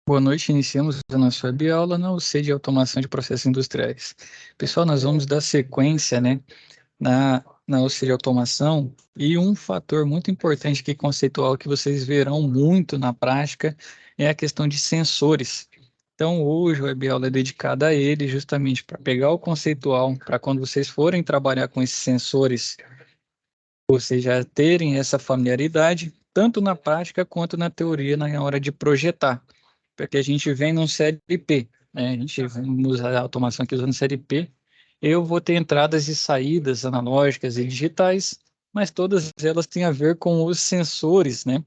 Boa noite, iniciamos a nossa webaula na UC de Automação de Processos Industriais. Pessoal, nós vamos dar sequência, né, na UC de Automação, e um fator muito importante que conceitual que vocês verão muito na prática é a questão de sensores. Então, hoje a webaula é dedicada a ele, justamente para pegar o conceitual, para quando vocês forem trabalhar com esses sensores, vocês já terem essa familiaridade, tanto na prática quanto na teoria, na hora de projetar, porque a gente vem num CLP, né? A gente usa a automação aqui usando CLP. Eu vou ter entradas e saídas analógicas e digitais, mas todas elas têm a ver com os sensores, né?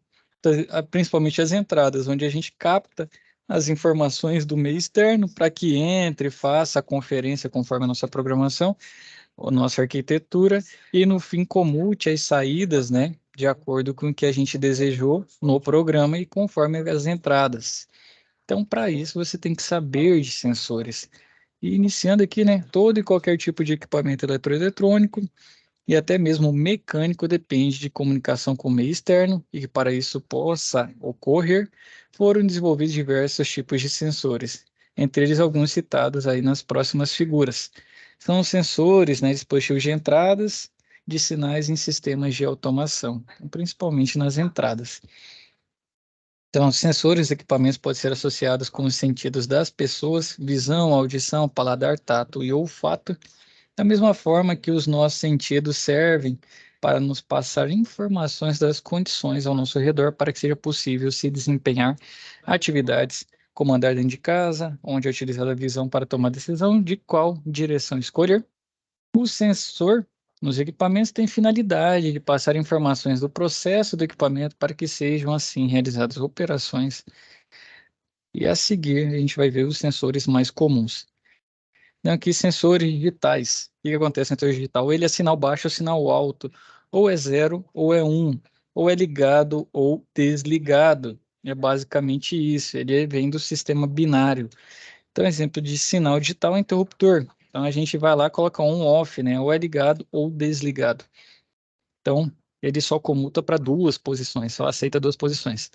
Principalmente as entradas, onde a gente capta as informações do meio externo para que entre, faça a conferência conforme a nossa programação, a nossa arquitetura, e no fim comute as saídas, né? De acordo com o que a gente desejou no programa e conforme as entradas. Então, para isso, você tem que saber de sensores. E iniciando aqui, né, todo e qualquer tipo de equipamento eletroeletrônico e até mesmo mecânico depende de comunicação com o meio externo, e que para isso possa ocorrer, foram desenvolvidos diversos tipos de sensores, entre eles alguns citados aí nas próximas figuras. São os sensores, né, dispositivos de entradas de sinais em sistemas de automação, principalmente nas entradas. Então, sensores e equipamentos podem ser associados com os sentidos das pessoas, visão, audição, paladar, tato e olfato, da mesma forma que os nossos sentidos servem para nos passar informações das condições ao nosso redor para que seja possível se desempenhar atividades como andar dentro de casa, onde é utilizada a visão para tomar decisão de qual direção escolher. O sensor nos equipamentos tem finalidade de passar informações do processo do equipamento para que sejam assim realizadas operações. E a seguir a gente vai ver os sensores mais comuns. Então, aqui sensores digitais. O que acontece no sensor digital? Ele é sinal baixo ou sinal alto, ou é 0 ou é 1, ou é ligado ou desligado. É basicamente isso. Ele vem do sistema binário. Então, exemplo de sinal digital é interruptor. Então, a gente vai lá e coloca on off, né? Ou é ligado ou desligado. Então, ele só comuta para duas posições, só aceita duas posições.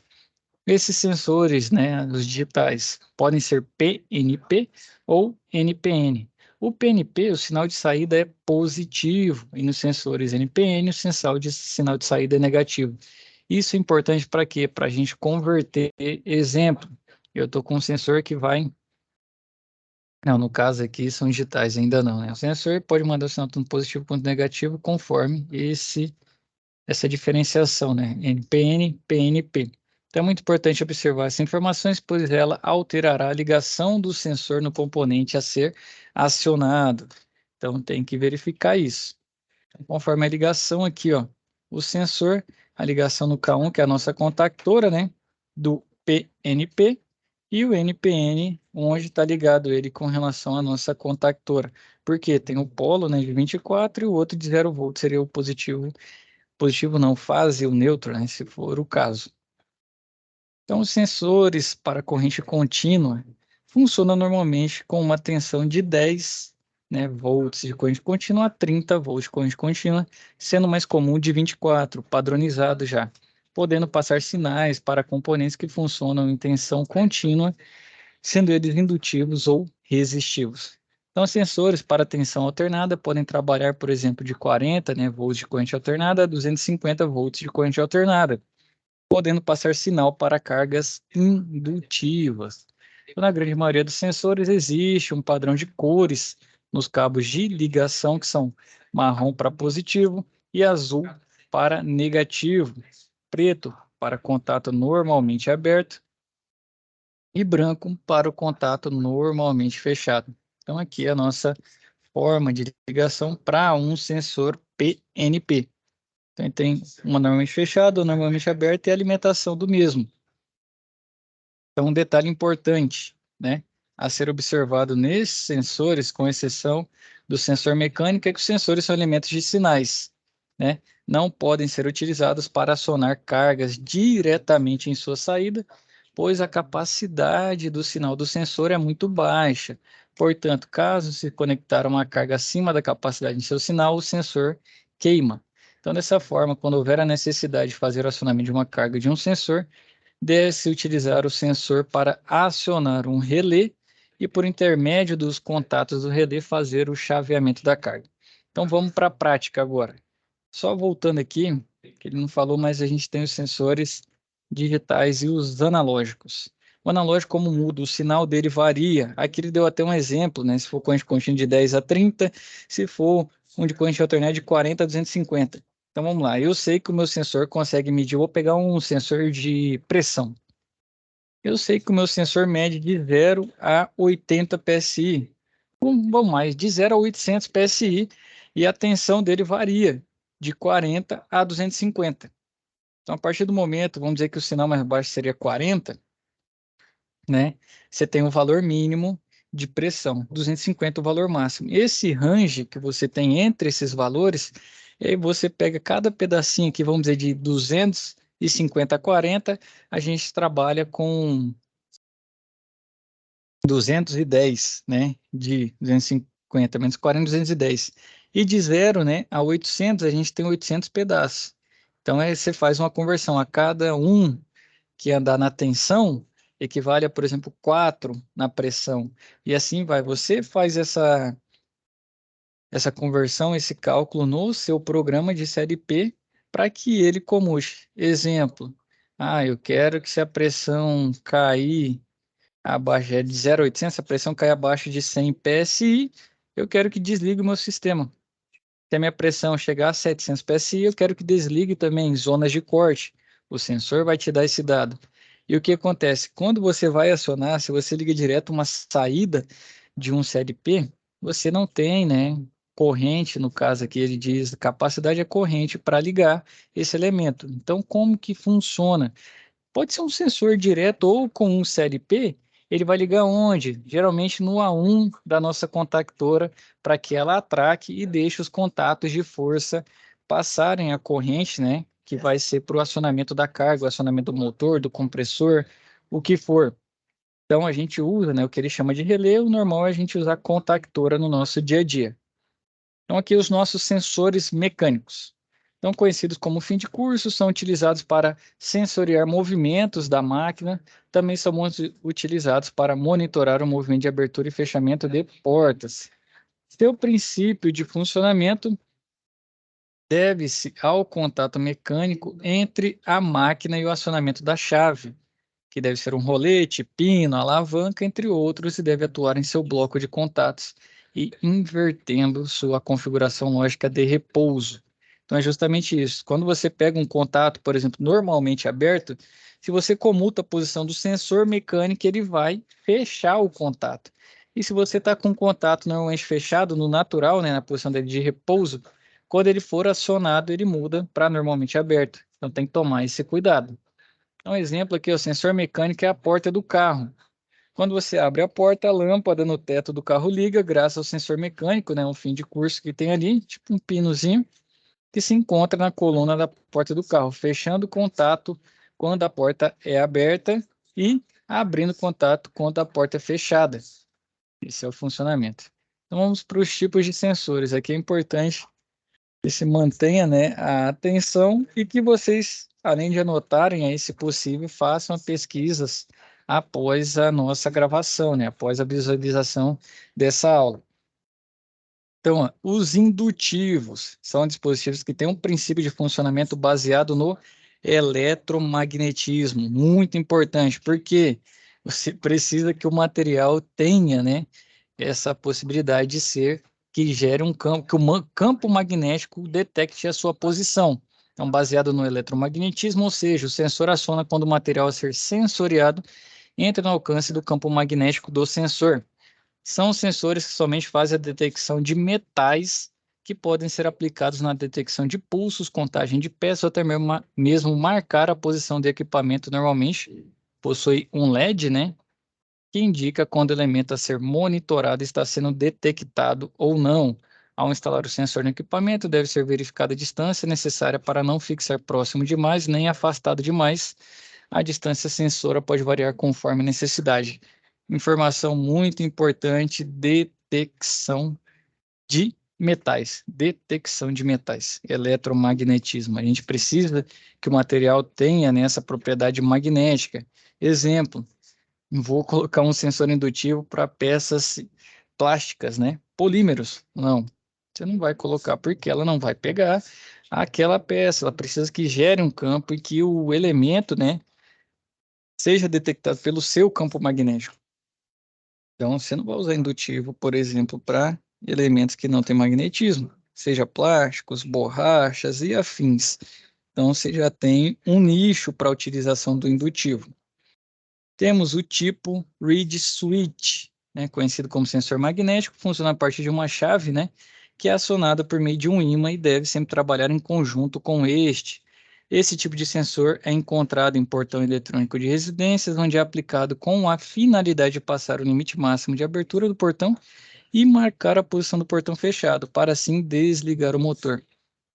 Esses sensores, né, os digitais, podem ser PNP ou NPN. O PNP, o sinal de saída é positivo, e nos sensores NPN, o sinal de saída é negativo. Isso é importante para quê? Para a gente converter. Exemplo, eu estou com um sensor que vai. Não, no caso aqui são digitais, ainda não, né? O sensor pode mandar o sinal tanto positivo quanto negativo conforme essa diferenciação, né? NPN, PNP. Então é muito importante observar essas informações, pois ela alterará a ligação do sensor no componente a ser acionado. Então tem que verificar isso. Então, conforme a ligação aqui, ó, o sensor, a ligação no K1, que é a nossa contactora, né? Do PNP, e o NPN, onde está ligado ele com relação à nossa contactora. Porque tem o polo, né, de 24 e o outro de 0 volts, seria o positivo não, fase o neutro, né, se for o caso. Então, os sensores para corrente contínua funcionam normalmente com uma tensão de 10, né, volts de corrente contínua a 30 volts de corrente contínua, sendo mais comum de 24, padronizado já, podendo passar sinais para componentes que funcionam em tensão contínua, sendo eles indutivos ou resistivos. Então, sensores para tensão alternada podem trabalhar, por exemplo, de 40, né, volts de corrente alternada a 250 volts de corrente alternada, podendo passar sinal para cargas indutivas. Então, na grande maioria dos sensores existe um padrão de cores nos cabos de ligação, que são marrom para positivo e azul para negativo, preto para contato normalmente aberto e branco para o contato normalmente fechado. Então, aqui é a nossa forma de ligação para um sensor PNP. Então, tem uma normalmente fechada, normalmente aberta e a alimentação do mesmo. Então, um detalhe importante, né, a ser observado nesses sensores, com exceção do sensor mecânico, é que os sensores são elementos de sinais, né? Não podem ser utilizados para acionar cargas diretamente em sua saída, pois a capacidade do sinal do sensor é muito baixa. Portanto, caso se conectar uma carga acima da capacidade em seu sinal, o sensor queima. Então, dessa forma, quando houver a necessidade de fazer o acionamento de uma carga de um sensor, deve-se utilizar o sensor para acionar um relé e, por intermédio dos contatos do relé, fazer o chaveamento da carga. Então, vamos para a prática agora. Só voltando aqui, que ele não falou, mas a gente tem os sensores digitais e os analógicos. O analógico, como muda, o sinal dele varia. Aqui ele deu até um exemplo, né? Se for corrente contínua de 10 a 30, se for um de corrente alternada de 40 a 250. Então vamos lá, eu sei que o meu sensor consegue medir, eu vou pegar um sensor de pressão. Eu sei que o meu sensor mede de 0 a 80 PSI. Vamos mais, de 0 a 800 PSI, e a tensão dele varia de 40 a 250. Então, a partir do momento, vamos dizer que o sinal mais baixo seria 40, né? Você tem um valor mínimo de pressão, 250 o valor máximo. Esse range que você tem entre esses valores, e aí você pega cada pedacinho aqui, vamos dizer, de 250 a 40, a gente trabalha com 210, né? De 250 menos 40, 210. E de 0, né, a 800, a gente tem 800 pedaços. Então, aí você faz uma conversão. A cada um que andar na tensão, equivale a, por exemplo, 4 na pressão. E assim vai. Você faz essa conversão, esse cálculo no seu programa de série P para que ele comute. Exemplo, eu quero que se a pressão cair abaixo de 0,800, a pressão cai abaixo de 100 PSI, eu quero que desligue o meu sistema. Se a minha pressão chegar a 700 PSI, eu quero que desligue também zonas de corte. O sensor vai te dar esse dado. E o que acontece? Quando você vai acionar, se você liga direto uma saída de um CLP, você não tem, né, corrente, no caso aqui ele diz, capacidade é corrente para ligar esse elemento. Então, como que funciona? Pode ser um sensor direto ou com um CLP, ele vai ligar onde? Geralmente no A1 da nossa contactora, para que ela atraque e deixe os contatos de força passarem a corrente, né? Que vai ser para o acionamento da carga, o acionamento do motor, do compressor, o que for. Então a gente usa, né, o que ele chama de relé, o normal é a gente usar contactora no nosso dia a dia. Então, aqui os nossos sensores mecânicos. Então, conhecidos como fim de curso, são utilizados para sensoriar movimentos da máquina, também são muito utilizados para monitorar o movimento de abertura e fechamento de portas. Seu princípio de funcionamento deve-se ao contato mecânico entre a máquina e o acionamento da chave, que deve ser um rolete, pino, alavanca, entre outros, e deve atuar em seu bloco de contatos e invertendo sua configuração lógica de repouso. Então é justamente isso. Quando você pega um contato, por exemplo, normalmente aberto, se você comuta a posição do sensor mecânico, ele vai fechar o contato. E se você está com o contato normalmente fechado, no natural, né, na posição dele de repouso, quando ele for acionado, ele muda para normalmente aberto. Então tem que tomar esse cuidado. Um exemplo aqui, o sensor mecânico é a porta do carro. Quando você abre a porta, a lâmpada no teto do carro liga, graças ao sensor mecânico, né, um fim de curso que tem ali, tipo um pinozinho, que se encontra na coluna da porta do carro, fechando contato quando a porta é aberta e abrindo contato quando a porta é fechada. Esse é o funcionamento. Então vamos para os tipos de sensores. Aqui é importante que se mantenha, né, a atenção e que vocês, além de anotarem aí, se possível, façam pesquisas após a nossa gravação, né, após a visualização dessa aula. Então, os indutivos são dispositivos que têm um princípio de funcionamento baseado no eletromagnetismo, muito importante, porque você precisa que o material tenha, né, essa possibilidade de ser que gere um campo, que o campo magnético detecte a sua posição. Então, baseado no eletromagnetismo, ou seja, o sensor aciona quando o material a ser sensoriado entra no alcance do campo magnético do sensor. São sensores que somente fazem a detecção de metais que podem ser aplicados na detecção de pulsos, contagem de peças ou até mesmo marcar a posição do equipamento. Normalmente possui um LED, né, que indica quando o elemento a ser monitorado está sendo detectado ou não. Ao instalar o sensor no equipamento, deve ser verificada a distância necessária para não fixar próximo demais nem afastado demais. A distância sensora pode variar conforme necessidade. Informação muito importante: detecção de metais, detecção de metais, eletromagnetismo. A gente precisa que o material tenha, né, essa propriedade magnética. Exemplo, vou colocar um sensor indutivo para peças plásticas, né? Polímeros. Não, você não vai colocar porque ela não vai pegar aquela peça. Ela precisa que gere um campo e que o elemento, né, seja detectado pelo seu campo magnético. Então, você não vai usar indutivo, por exemplo, para elementos que não têm magnetismo, seja plásticos, borrachas e afins. Então, você já tem um nicho para a utilização do indutivo. Temos o tipo reed switch, né, conhecido como sensor magnético, funciona a partir de uma chave, né, que é acionada por meio de um ímã e deve sempre trabalhar em conjunto com este. Esse tipo de sensor é encontrado em portão eletrônico de residências, onde é aplicado com a finalidade de passar o limite máximo de abertura do portão e marcar a posição do portão fechado, para assim desligar o motor.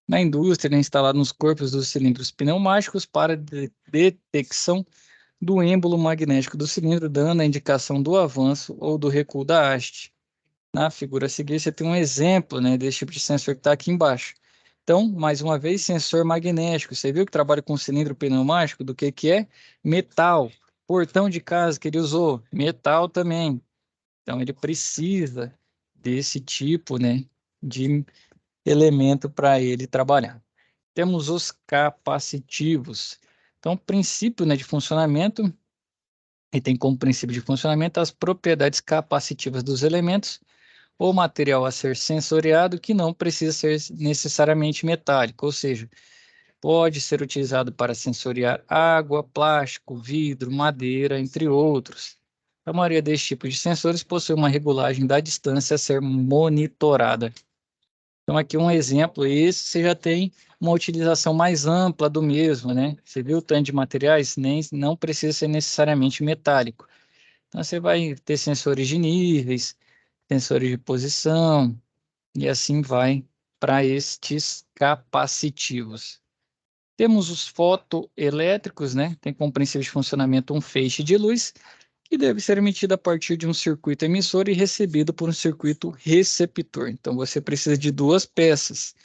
Na indústria, ele é instalado nos corpos dos cilindros pneumáticos para detecção do êmbolo magnético do cilindro, dando a indicação do avanço ou do recuo da haste. Na figura a seguir, você tem um exemplo, né, desse tipo de sensor que está aqui embaixo. Então, mais uma vez, sensor magnético. Você viu que trabalha com cilindro pneumático? Do que é? Metal. Portão de casa que ele usou, metal também. Então, ele precisa desse tipo, né, de elemento para ele trabalhar. Temos os capacitivos. Então, o princípio, né, de funcionamento e tem como princípio de funcionamento as propriedades capacitivas dos elementos ou material a ser sensoriado que não precisa ser necessariamente metálico, ou seja, pode ser utilizado para sensoriar água, plástico, vidro, madeira, entre outros. A maioria desses tipos de sensores possui uma regulagem da distância a ser monitorada. Então, aqui um exemplo, esse você já tem uma utilização mais ampla do mesmo, né? Você viu o tanto de materiais? Nem, não precisa ser necessariamente metálico. Então, você vai ter sensores de níveis, sensores de posição, e assim vai para estes capacitivos. Temos os fotoelétricos, né? Tem como princípio de funcionamento um feixe de luz, que deve ser emitido a partir de um circuito emissor e recebido por um circuito receptor. Então, você precisa de duas peças.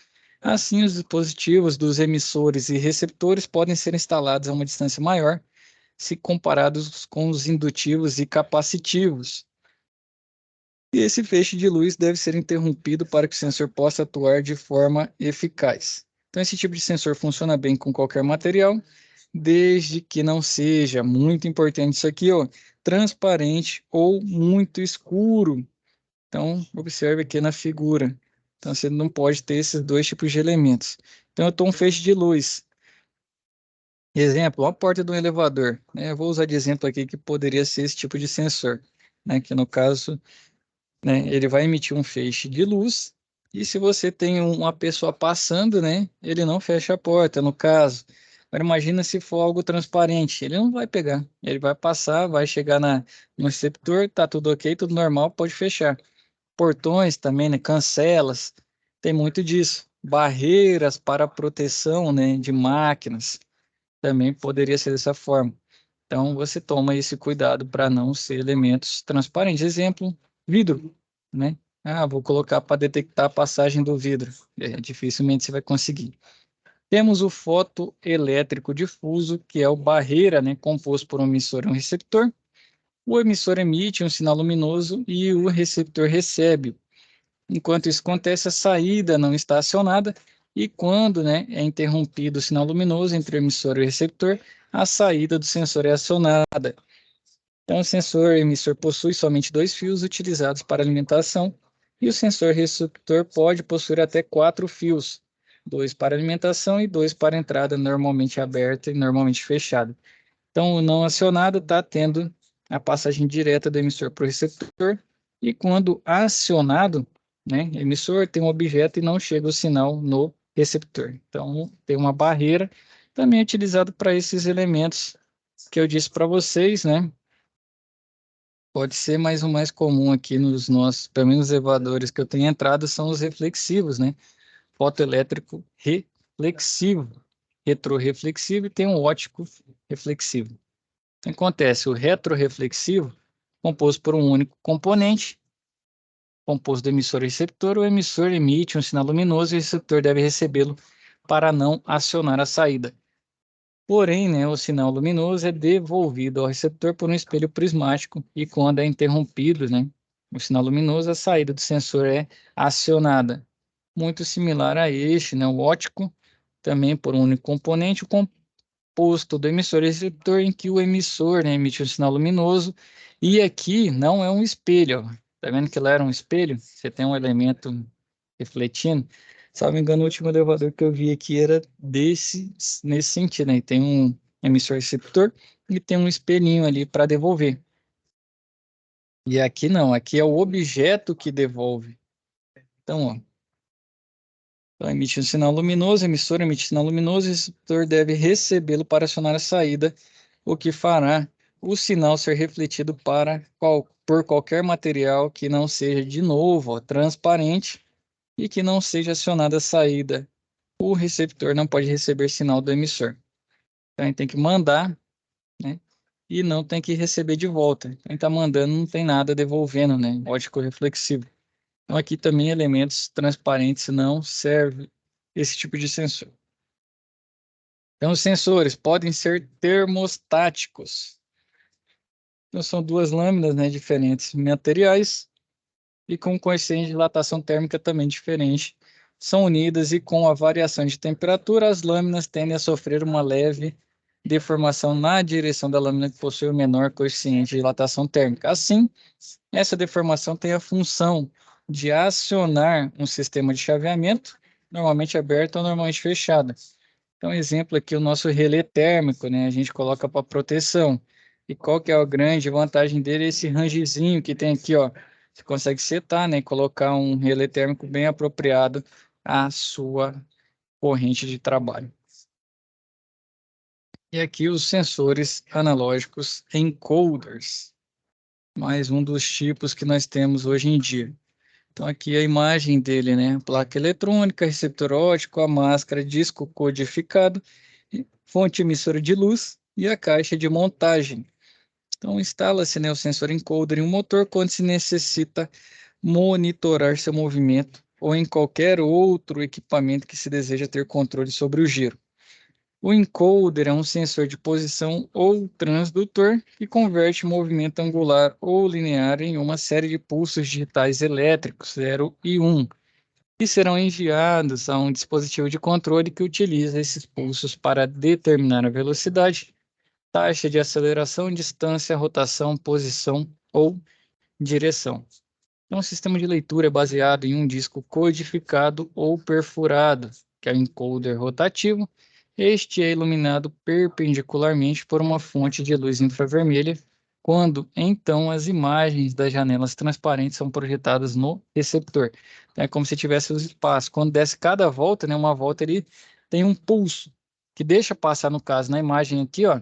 Assim, os dispositivos dos emissores e receptores podem ser instalados a uma distância maior, se comparados com os indutivos e capacitivos. E esse feixe de luz deve ser interrompido para que o sensor possa atuar de forma eficaz. Então, esse tipo de sensor funciona bem com qualquer material, desde que não seja, muito importante isso aqui, ó, transparente ou muito escuro. Então, observe aqui na figura. Então, você não pode ter esses dois tipos de elementos. Então, eu estou um feixe de luz. Exemplo, a porta do elevador, né? Eu vou usar de exemplo aqui que poderia ser esse tipo de sensor, né? Que no caso, né, ele vai emitir um feixe de luz, e se você tem uma pessoa passando, né, ele não fecha a porta, no caso. Agora imagina se for algo transparente, ele não vai pegar, ele vai passar, vai chegar no receptor, tá tudo ok, tudo normal, pode fechar. Portões também, né, cancelas, tem muito disso. Barreiras para proteção, né, de máquinas, também poderia ser dessa forma. Então, você toma esse cuidado para não ser elementos transparentes. Exemplo, vidro, né? Ah, vou colocar para detectar a passagem do vidro. Dificilmente você vai conseguir. Temos o fotoelétrico difuso, que é o barreira, né, composto por um emissor e um receptor. O emissor emite um sinal luminoso e o receptor recebe. Enquanto isso acontece, a saída não está acionada e quando, né, é interrompido o sinal luminoso entre o emissor e o receptor, a saída do sensor é acionada. Então, o sensor emissor possui somente dois fios utilizados para alimentação e o sensor receptor pode possuir até quatro fios, dois para alimentação e dois para entrada, normalmente aberta e normalmente fechada. Então, o não acionado está tendo a passagem direta do emissor para o receptor e quando acionado, né, emissor tem um objeto e não chega o sinal no receptor. Então, tem uma barreira também utilizada para esses elementos que eu disse para vocês, né? Pode ser, mas o mais comum aqui nos nossos, pelo menos os elevadores que eu tenho entrado, são os reflexivos, né? Fotoelétrico reflexivo, retroreflexivo e tem um óptico reflexivo. Então, acontece o retroreflexivo, composto por um único componente, composto do emissor e receptor, o emissor emite um sinal luminoso e o receptor deve recebê-lo para não acionar a saída. Porém, né, o sinal luminoso é devolvido ao receptor por um espelho prismático e quando é interrompido, né, o sinal luminoso, a saída do sensor é acionada. Muito similar a este, né, o óptico, também por um único componente, o composto do emissor e receptor, em que o emissor, né, emite um sinal luminoso e aqui não é um espelho. Ó. Tá vendo que lá era um espelho? Você tem um elemento refletindo. Se não me engano, o último elevador que eu vi aqui era nesse sentido, né? Tem um emissor receptor e tem um espelhinho ali para devolver. E aqui não, aqui é o objeto que devolve. Então, ó, então emite um sinal luminoso, emissor emite sinal luminoso, e o receptor deve recebê-lo para acionar a saída, o que fará o sinal ser refletido por qualquer material que não seja, de novo, ó, transparente e que não seja acionada a saída. O receptor não pode receber sinal do emissor. Então, ele tem que mandar, né? E não tem que receber de volta. Quem está mandando não tem nada devolvendo, né? Ótico reflexivo. Então, aqui também elementos transparentes não servem esse tipo de sensor. Então, os sensores podem ser termostáticos. Então, são duas lâminas, né, diferentes materiais e com coeficiente de dilatação térmica também diferente. São unidas e com a variação de temperatura, as lâminas tendem a sofrer uma leve deformação na direção da lâmina que possui o menor coeficiente de dilatação térmica. Assim, essa deformação tem a função de acionar um sistema de chaveamento, normalmente aberto ou normalmente fechado. Então, exemplo aqui, o nosso relé térmico, né? A gente coloca para proteção. E qual que é a grande vantagem dele? Esse rangezinho que tem aqui, ó. Você consegue setar, né? Colocar um relé térmico bem apropriado à sua corrente de trabalho. E aqui os sensores analógicos encoders, mais um dos tipos que nós temos hoje em dia. Então aqui a imagem dele, né? Placa eletrônica, receptor óptico, a máscara, disco codificado, fonte emissora de luz e a caixa de montagem. Então instala-se, né, o sensor encoder em um motor quando se necessita monitorar seu movimento ou em qualquer outro equipamento que se deseja ter controle sobre o giro. O encoder é um sensor de posição ou transdutor que converte movimento angular ou linear em uma série de pulsos digitais elétricos 0 e 1, que serão enviados a um dispositivo de controle que utiliza esses pulsos para determinar a velocidade, taxa de aceleração, distância, rotação, posição ou direção. Então, o sistema de leitura é baseado em um disco codificado ou perfurado, que é o encoder rotativo. Este é iluminado perpendicularmente por uma fonte de luz infravermelha, quando então as imagens das janelas transparentes são projetadas no receptor. É como se tivesse os espaços. Quando desce cada volta, né, uma volta ele tem um pulso que deixa passar, no caso, na imagem aqui, ó,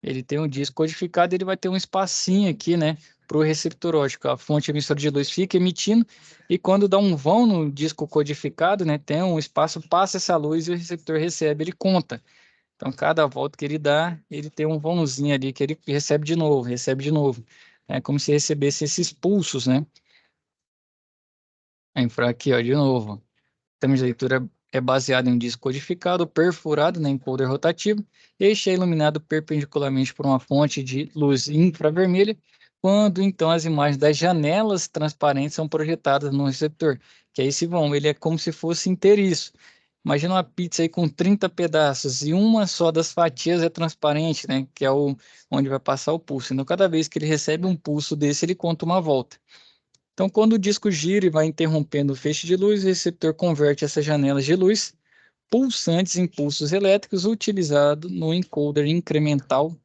ele tem um disco codificado, ele vai ter um espacinho aqui, né, para o receptor óptico. A fonte emissora de luz fica emitindo e quando dá um vão no disco codificado, né, tem um espaço, passa essa luz e o receptor recebe, ele conta. Então, cada volta que ele dá, ele tem um vãozinho ali que ele recebe de novo, recebe de novo. É como se recebesse esses pulsos, né? Aqui, ó, de novo. O sistema de leitura é baseado em um disco codificado, perfurado, né, encoder rotativo. Este é iluminado perpendicularmente por uma fonte de luz infravermelha, quando então as imagens das janelas transparentes são projetadas no receptor, que é esse vão, ele é como se fosse inteiriço. Imagina uma pizza aí com 30 pedaços e uma só das fatias é transparente, né, que é onde vai passar o pulso. Então, cada vez que ele recebe um pulso desse, ele conta uma volta. Então, quando o disco gira e vai interrompendo o feixe de luz, o receptor converte essas janelas de luz pulsantes em pulsos elétricos utilizado no encoder incremental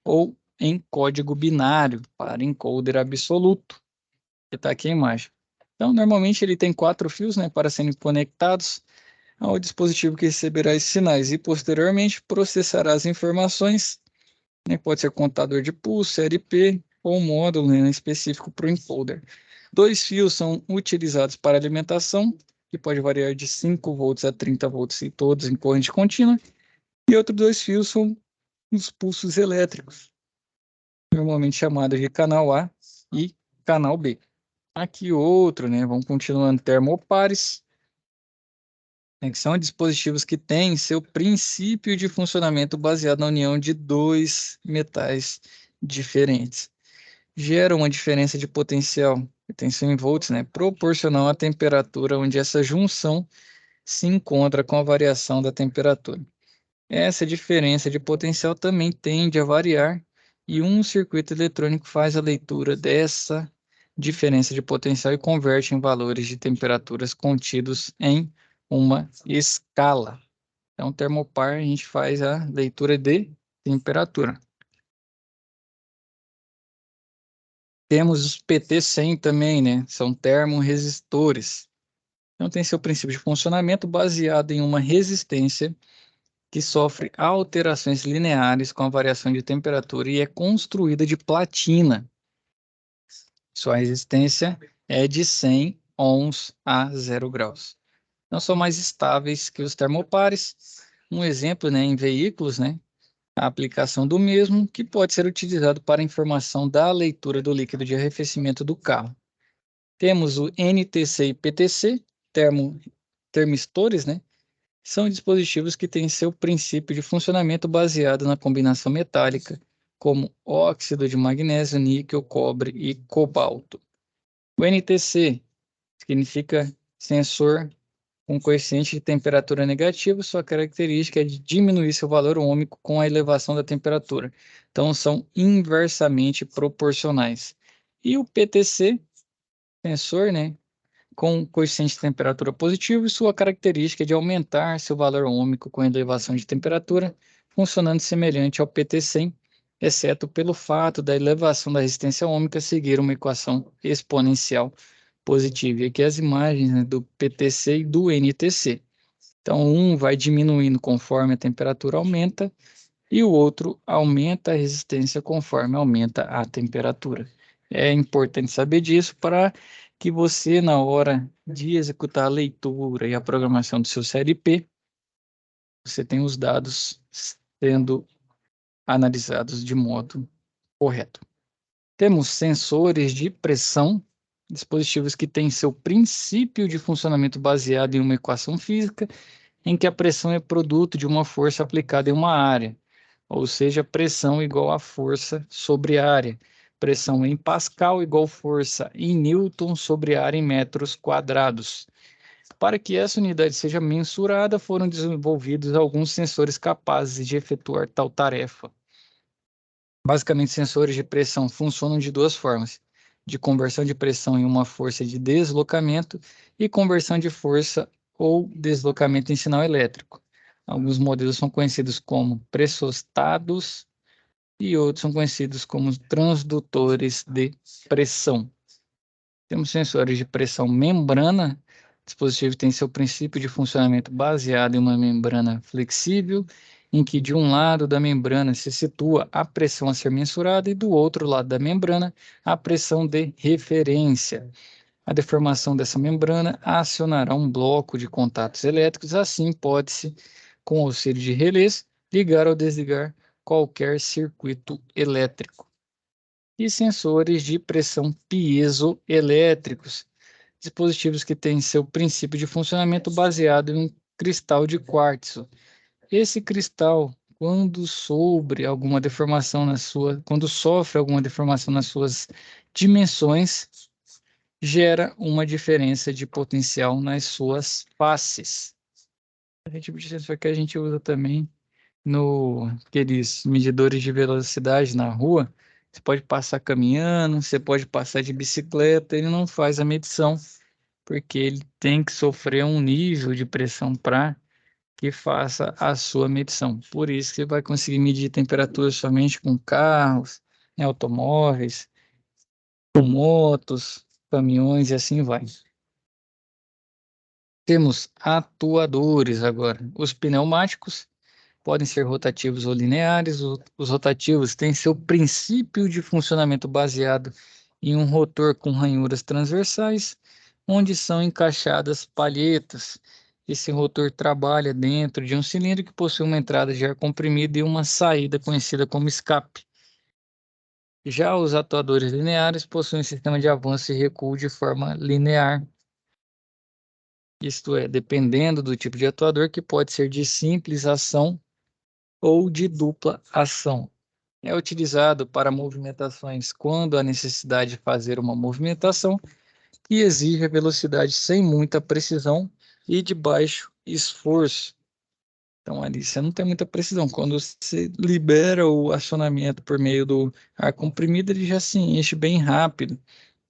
ou em código binário para encoder absoluto, que está aqui a imagem. Então, normalmente ele tem 4 fios, né, para serem conectados ao dispositivo que receberá esses sinais e posteriormente processará as informações, né, pode ser contador de pulso, série P ou módulo, né, específico para o encoder. 2 fios são utilizados para alimentação, que pode variar de 5 volts a 30 volts e todos em corrente contínua, e outros 2 fios são os pulsos elétricos, normalmente chamados de canal A e canal B. Aqui outro, né? Vamos continuando, termopares, né, que são dispositivos que têm seu princípio de funcionamento baseado na união de dois metais diferentes. Gera uma diferença de tensão em volts, né, proporcional à temperatura onde essa junção se encontra com a variação da temperatura. Essa diferença de potencial também tende a variar e um circuito eletrônico faz a leitura dessa diferença de potencial e converte em valores de temperaturas contidos em uma escala. Então, termopar, a gente faz a leitura de temperatura. Temos os PT100 também, né? São termorresistores. Então, tem seu princípio de funcionamento baseado em uma resistência que sofre alterações lineares com a variação de temperatura e é construída de platina. Sua resistência é de 100 ohms a 0 graus. Então, são mais estáveis que os termopares. Um exemplo, né, em veículos, né, a aplicação do mesmo, que pode ser utilizado para informação da leitura do líquido de arrefecimento do carro. Temos o NTC e PTC, termistores, né? São dispositivos que têm seu princípio de funcionamento baseado na combinação metálica, como óxido de magnésio, níquel, cobre e cobalto. O NTC significa sensor com coeficiente de temperatura negativo, sua característica é de diminuir seu valor ôhmico com a elevação da temperatura. Então, são inversamente proporcionais. E o PTC, sensor, né, com coeficiente de temperatura positivo, e sua característica é de aumentar seu valor ôhmico com a elevação de temperatura, funcionando semelhante ao PT100, exceto pelo fato da elevação da resistência ôhmica seguir uma equação exponencial positiva. E aqui as imagens, né, do PTC e do NTC. Então, um vai diminuindo conforme a temperatura aumenta, e o outro aumenta a resistência conforme aumenta a temperatura. É importante saber disso para que você, na hora de executar a leitura e a programação do seu CLP, você tenha os dados sendo analisados de modo correto. Temos sensores de pressão, dispositivos que têm seu princípio de funcionamento baseado em uma equação física, em que a pressão é produto de uma força aplicada em uma área, ou seja, pressão igual a força sobre área. Pressão em Pascal igual força em Newton sobre área em metros quadrados. Para que essa unidade seja mensurada, foram desenvolvidos alguns sensores capazes de efetuar tal tarefa. Basicamente, sensores de pressão funcionam de duas formas: de conversão de pressão em uma força de deslocamento e conversão de força ou deslocamento em sinal elétrico. Alguns modelos são conhecidos como pressostados e outros são conhecidos como transdutores de pressão. Temos sensores de pressão membrana. O dispositivo tem seu princípio de funcionamento baseado em uma membrana flexível, em que de um lado da membrana se situa a pressão a ser mensurada e do outro lado da membrana a pressão de referência. A deformação dessa membrana acionará um bloco de contatos elétricos, assim pode-se, com o auxílio de relés, ligar ou desligar qualquer circuito elétrico. E sensores de pressão piezoelétricos, dispositivos que têm seu princípio de funcionamento baseado em um cristal de quartzo. Esse cristal, quando sofre alguma deformação nas suas dimensões, gera uma diferença de potencial nas suas faces. Esse tipo de sensor que a gente usa também no aqueles medidores de velocidade na rua. Você pode passar caminhando, você pode passar de bicicleta, ele não faz a medição, porque ele tem que sofrer um nível de pressão para que faça a sua medição. Por isso que você vai conseguir medir temperatura somente com carros, né, automóveis, com motos, caminhões e assim vai. Temos atuadores agora. Os pneumáticos podem ser rotativos ou lineares. Os rotativos têm seu princípio de funcionamento baseado em um rotor com ranhuras transversais, onde são encaixadas palhetas. Esse rotor trabalha dentro de um cilindro que possui uma entrada de ar comprimido e uma saída conhecida como escape. Já os atuadores lineares possuem um sistema de avanço e recuo de forma linear, isto é, dependendo do tipo de atuador, que pode ser de simples ação ou de dupla ação. É utilizado para movimentações quando há necessidade de fazer uma movimentação que exige a velocidade sem muita precisão e de baixo esforço. Então, ali você não tem muita precisão. Quando você libera o acionamento por meio do ar comprimido, ele já se enche bem rápido.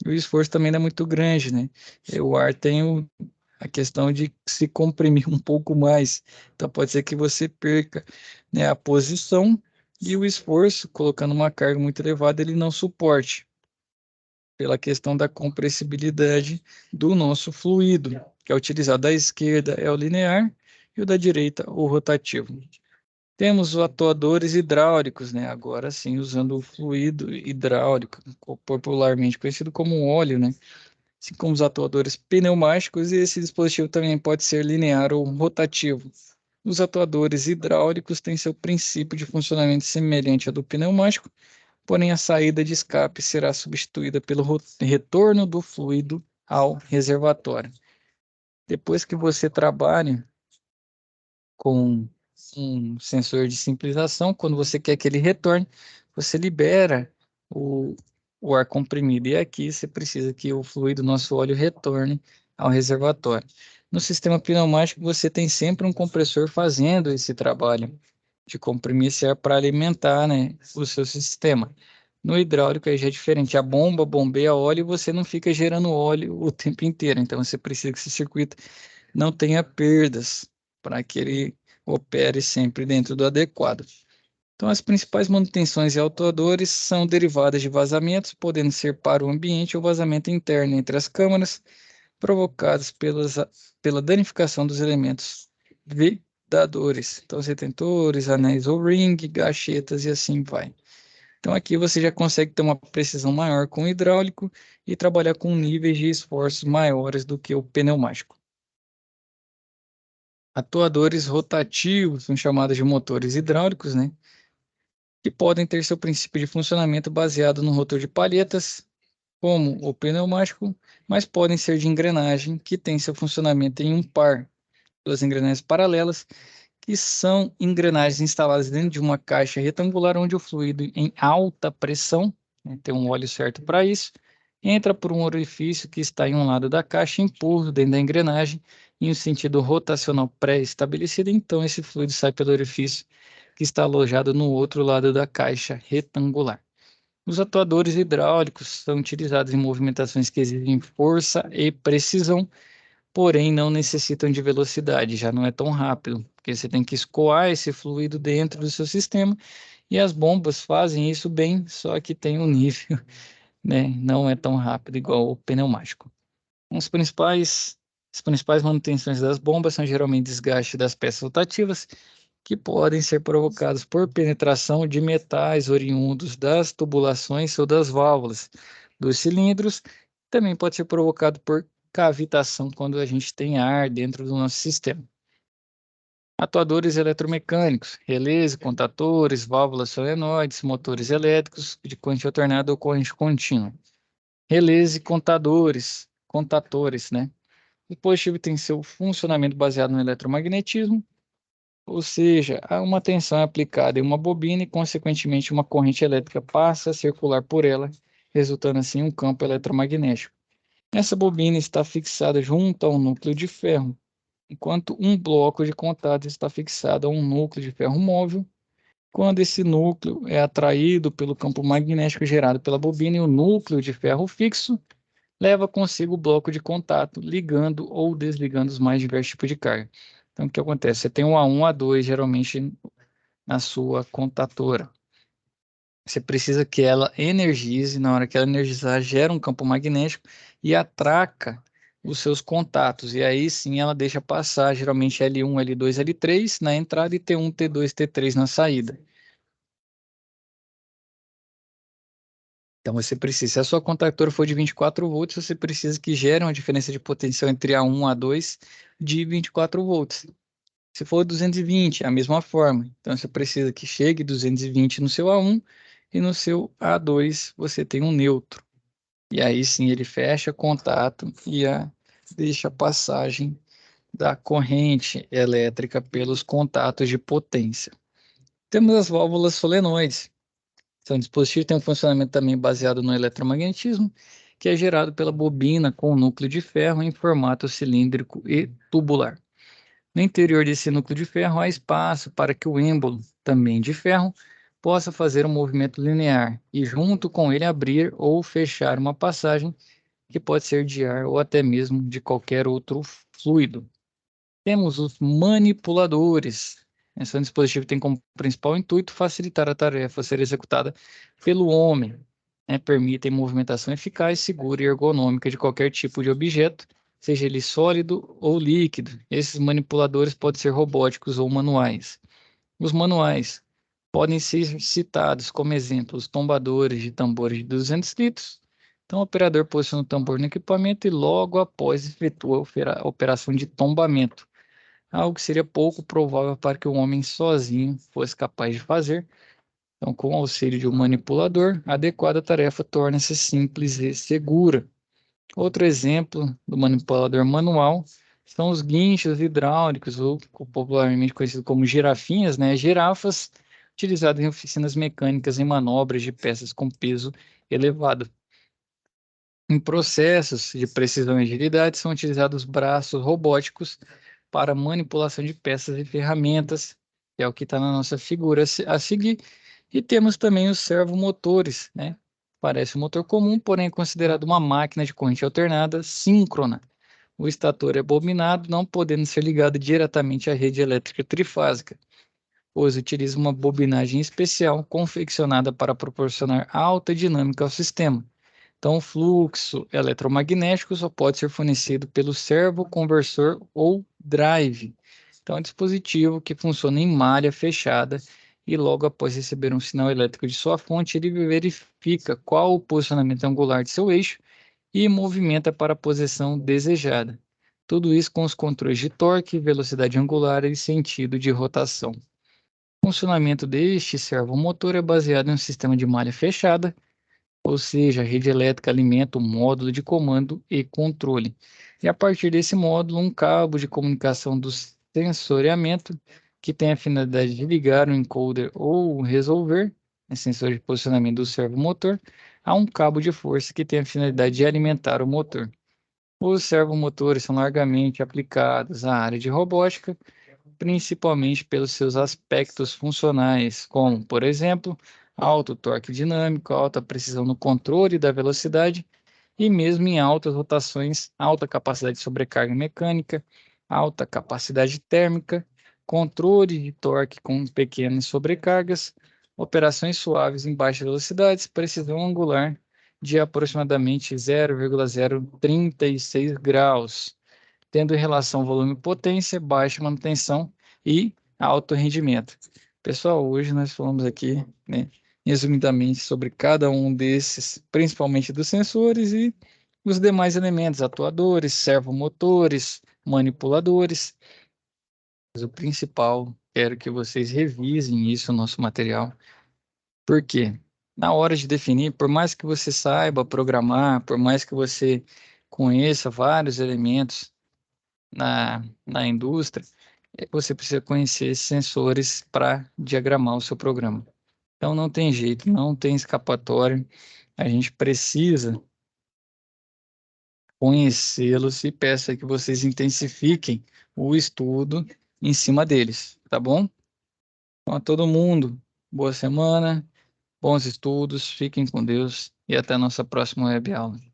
E o esforço também não é muito grande, né? E o ar tem a questão de se comprimir um pouco mais. Então, pode ser que você perca, né, a posição e o esforço, colocando uma carga muito elevada, ele não suporte, pela questão da compressibilidade do nosso fluido, que é utilizado da esquerda é o linear e o da direita o rotativo. Temos os atuadores hidráulicos, né? Agora sim, usando o fluido hidráulico, popularmente conhecido como um óleo, né? Assim como os atuadores pneumáticos, e esse dispositivo também pode ser linear ou rotativo. Os atuadores hidráulicos têm seu princípio de funcionamento semelhante ao do pneumático, porém a saída de escape será substituída pelo retorno do fluido ao reservatório. Depois que você trabalha com um sensor de simplização, quando você quer que ele retorne, você libera o, o ar comprimido. E aqui você precisa que o fluido, nosso óleo, retorne ao reservatório. No sistema pneumático, você tem sempre um compressor fazendo esse trabalho de comprimir esse ar para alimentar, né, o seu sistema. No hidráulico aí já é diferente. A bomba bombeia óleo e você não fica gerando óleo o tempo inteiro. Então você precisa que esse circuito não tenha perdas para que ele opere sempre dentro do adequado. Então, as principais manutenções e autuadores são derivadas de vazamentos, podendo ser para o ambiente ou vazamento interno entre as câmaras, provocados pela danificação dos elementos vedadores. Então, os retentores, anéis ou ring, gachetas e assim vai. Então, aqui você já consegue ter uma precisão maior com o hidráulico e trabalhar com níveis de esforços maiores do que o pneumático. Atuadores rotativos são chamados de motores hidráulicos, né? Que podem ter seu princípio de funcionamento baseado no rotor de palhetas, como o pneumático, mas podem ser de engrenagem, que tem seu funcionamento em um par, duas engrenagens paralelas, que são engrenagens instaladas dentro de uma caixa retangular onde o fluido em alta pressão, né, tem um óleo certo para isso, entra por um orifício que está em um lado da caixa, empurra dentro da engrenagem em um sentido rotacional pré-estabelecido, então esse fluido sai pelo orifício que está alojado no outro lado da caixa retangular. Os atuadores hidráulicos são utilizados em movimentações que exigem força e precisão, porém não necessitam de velocidade, já não é tão rápido, porque você tem que escoar esse fluido dentro do seu sistema, e as bombas fazem isso bem, só que tem um nível, né, não é tão rápido igual o pneumático. As principais manutenções das bombas são geralmente desgaste das peças rotativas, que podem ser provocados por penetração de metais oriundos das tubulações ou das válvulas dos cilindros. Também pode ser provocado por cavitação quando a gente tem ar dentro do nosso sistema. Atuadores eletromecânicos, relés, contatores, válvulas solenoides, motores elétricos de corrente alternada ou corrente contínua. Relés e contatores, né? O dispositivo tem seu funcionamento baseado no eletromagnetismo, ou seja, há uma tensão aplicada em uma bobina e, consequentemente, uma corrente elétrica passa a circular por ela, resultando assim em um campo eletromagnético. Essa bobina está fixada junto a um núcleo de ferro, enquanto um bloco de contato está fixado a um núcleo de ferro móvel. Quando esse núcleo é atraído pelo campo magnético gerado pela bobina e o núcleo de ferro fixo leva consigo o bloco de contato, ligando ou desligando os mais diversos tipos de carga. Então, o que acontece? Você tem um A1, A2, geralmente, na sua contatora. Você precisa que ela energize, na hora que ela energizar, gera um campo magnético e atraca os seus contatos. E aí sim ela deixa passar, geralmente L1, L2, L3 na entrada e T1, T2, T3 na saída. Então você precisa, se a sua contactora for de 24 volts, você precisa que gere uma diferença de potencial entre A1 e A2 de 24 volts. Se for 220, é a mesma forma. Então você precisa que chegue 220 no seu A1 e no seu A2 você tem um neutro. E aí sim ele fecha contato e deixa a passagem da corrente elétrica pelos contatos de potência. Temos as válvulas solenoides. São dispositivos que têm um funcionamento também baseado no eletromagnetismo, que é gerado pela bobina com núcleo de ferro em formato cilíndrico e tubular. No interior desse núcleo de ferro há espaço para que o êmbolo, também de ferro, possa fazer um movimento linear e, junto com ele, abrir ou fechar uma passagem que pode ser de ar ou até mesmo de qualquer outro fluido. Temos os manipuladores. Esse dispositivo tem como principal intuito facilitar a tarefa a ser executada pelo homem. Permitem movimentação eficaz, segura e ergonômica de qualquer tipo de objeto, seja ele sólido ou líquido. Esses manipuladores podem ser robóticos ou manuais. Os manuais podem ser citados como exemplos tombadores de tambores de 200 litros. Então, o operador posiciona o tambor no equipamento e logo após efetua a operação de tombamento, algo que seria pouco provável para que o homem sozinho fosse capaz de fazer. Então, com o auxílio de um manipulador, a adequada tarefa torna-se simples e segura. Outro exemplo do manipulador manual são os guinchos hidráulicos, ou popularmente conhecido como girafinhas, né? Girafas, utilizadas em oficinas mecânicas em manobras de peças com peso elevado. Em processos de precisão e agilidade, são utilizados braços robóticos para manipulação de peças e ferramentas, que é o que está na nossa figura a seguir. E temos também os servomotores, né? Parece um motor comum, porém é considerado uma máquina de corrente alternada síncrona. O estator é bobinado, não podendo ser ligado diretamente à rede elétrica trifásica, pois utiliza uma bobinagem especial confeccionada para proporcionar alta dinâmica ao sistema. Então, o fluxo eletromagnético só pode ser fornecido pelo servoconversor ou drive. Então, é um dispositivo que funciona em malha fechada e logo após receber um sinal elétrico de sua fonte, ele verifica qual o posicionamento angular de seu eixo e movimenta para a posição desejada. Tudo isso com os controles de torque, velocidade angular e sentido de rotação. O funcionamento deste servomotor é baseado em um sistema de malha fechada, ou seja, a rede elétrica alimenta o módulo de comando e controle. E a partir desse módulo, um cabo de comunicação do sensoriamento, que tem a finalidade de ligar o encoder ou resolver, sensor de posicionamento do servomotor, a um cabo de força que tem a finalidade de alimentar o motor. Os servomotores são largamente aplicados à área de robótica, principalmente pelos seus aspectos funcionais, como, por exemplo, alto torque dinâmico, alta precisão no controle da velocidade e mesmo em altas rotações, alta capacidade de sobrecarga mecânica, alta capacidade térmica, controle de torque com pequenas sobrecargas, operações suaves em baixas velocidades, precisão angular de aproximadamente 0,036 graus, tendo relação volume-potência, baixa manutenção e alto rendimento. Pessoal, hoje nós falamos aqui, né, resumidamente sobre cada um desses, principalmente dos sensores e os demais elementos, atuadores, servomotores, manipuladores. Mas o principal, quero que vocês revisem isso no nosso material. Por quê? Na hora de definir, por mais que você saiba programar, por mais que você conheça vários elementos na indústria, você precisa conhecer esses sensores para diagramar o seu programa. Então não tem jeito, não tem escapatória. A gente precisa conhecê-los e peço que vocês intensifiquem o estudo em cima deles, tá bom? Então a todo mundo, boa semana, bons estudos, fiquem com Deus e até a nossa próxima web aula.